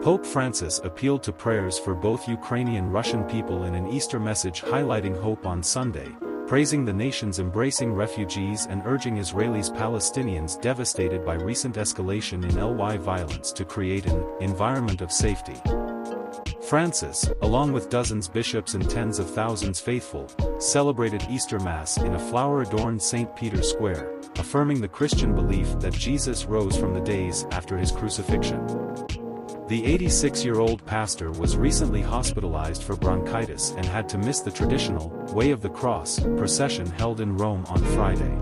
Pope Francis appealed to prayers for both Ukrainian Russian people in an Easter message highlighting hope on Sunday, praising the nations embracing refugees and urging Israelis Palestinians devastated by recent escalation in violence to create an environment of safety. Francis, along with dozens bishops and tens of thousands faithful, celebrated Easter Mass in a flower-adorned St. Peter's Square, affirming the Christian belief that Jesus rose from the days after his crucifixion. The 86-year-old pastor was recently hospitalized for bronchitis and had to miss the traditional Way of the Cross procession held in Rome on Friday.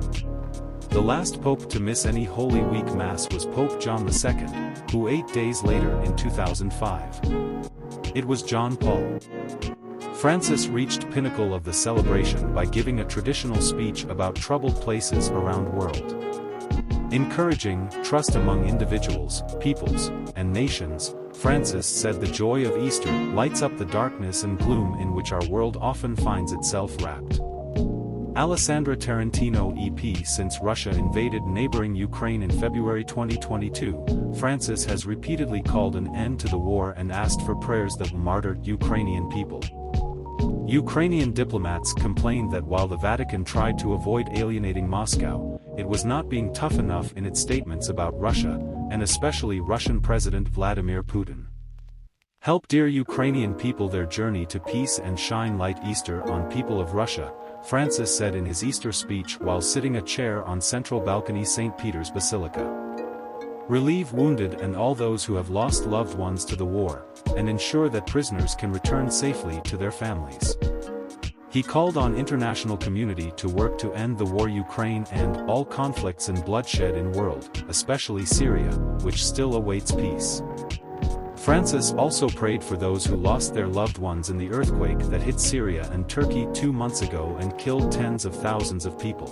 The last pope to miss any Holy Week Mass was Pope John II, who 8 days later in 2005. It was John Paul. Francis reached pinnacle of the celebration by giving a traditional speech about troubled places around the world. Encouraging trust among individuals, peoples, and nations, Francis said the joy of Easter lights up the darkness and gloom in which our world often finds itself wrapped. Alessandra Tarantino EP. Since Russia invaded neighboring Ukraine in February 2022, Francis has repeatedly called an end to the war and asked for prayers that martyred Ukrainian people. Ukrainian diplomats complained that while the Vatican tried to avoid alienating Moscow, it was not being tough enough in its statements about Russia, and especially Russian President Vladimir Putin. Help dear Ukrainian people their journey to peace and shine light Easter on people of Russia, Francis said in his Easter speech while sitting a chair on central balcony St. Peter's Basilica. Relieve wounded and all those who have lost loved ones to the war, and ensure that prisoners can return safely to their families. He called on international community to work to end the war Ukraine and all conflicts and bloodshed in world, especially Syria, which still awaits peace. Francis also prayed for those who lost their loved ones in the earthquake that hit Syria and Turkey 2 months ago and killed tens of thousands of people.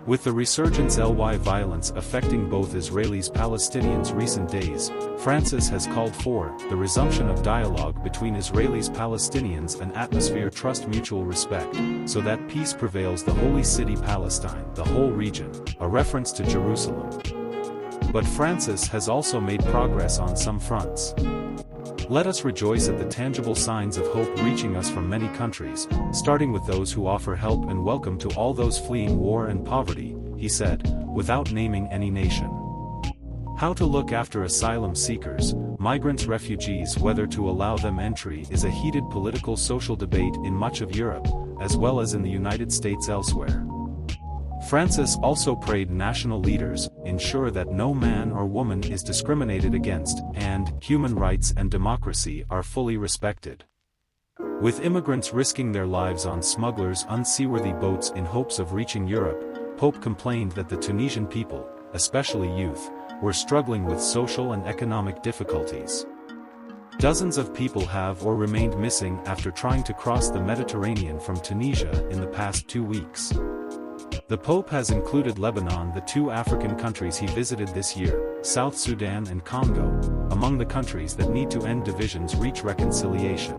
With the resurgence violence affecting both Israelis Palestinians recent days, Francis has called for the resumption of dialogue between Israelis Palestinians and atmosphere trust mutual respect, so that peace prevails the Holy City Palestine, the whole region, a reference to Jerusalem. But Francis has also made progress on some fronts. Let us rejoice at the tangible signs of hope reaching us from many countries, starting with those who offer help and welcome to all those fleeing war and poverty, he said, without naming any nation. How to look after asylum seekers, migrants, refugees, whether to allow them entry is a heated political social debate in much of Europe, as well as in the United States elsewhere. Francis also prayed national leaders ensure that no man or woman is discriminated against, and human rights and democracy are fully respected. With immigrants risking their lives on smugglers' unseaworthy boats in hopes of reaching Europe, Pope complained that the Tunisian people, especially youth, were struggling with social and economic difficulties. Dozens of people have or remained missing after trying to cross the Mediterranean from Tunisia in the past 2 weeks. The Pope has included Lebanon, the 2 African countries he visited this year, South Sudan and Congo, among the countries that need to end divisions reach reconciliation.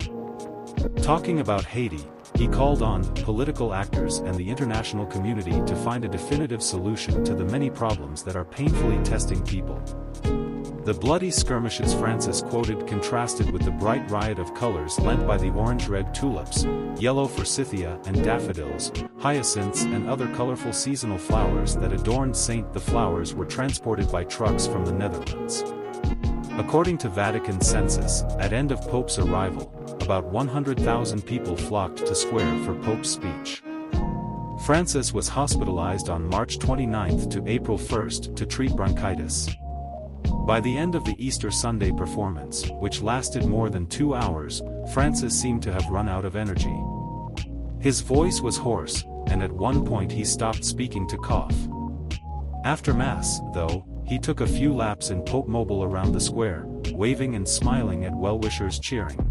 Talking about Haiti, he called on political actors and the international community to find a definitive solution to the many problems that are painfully testing people. The bloody skirmishes Francis quoted contrasted with the bright riot of colors lent by the orange-red tulips, yellow forsythia and daffodils, hyacinths and other colorful seasonal flowers that adorned St. The flowers were transported by trucks from the Netherlands. According to Vatican census, at end of Pope's arrival, about 100,000 people flocked to Square for Pope's speech. Francis was hospitalized on March 29 to April 1 to treat bronchitis. By the end of the Easter Sunday performance, which lasted more than 2 hours, Francis seemed to have run out of energy. His voice was hoarse, and at one point he stopped speaking to cough. After Mass, though, he took a few laps in Pope Mobile around the square, waving and smiling at well-wishers cheering.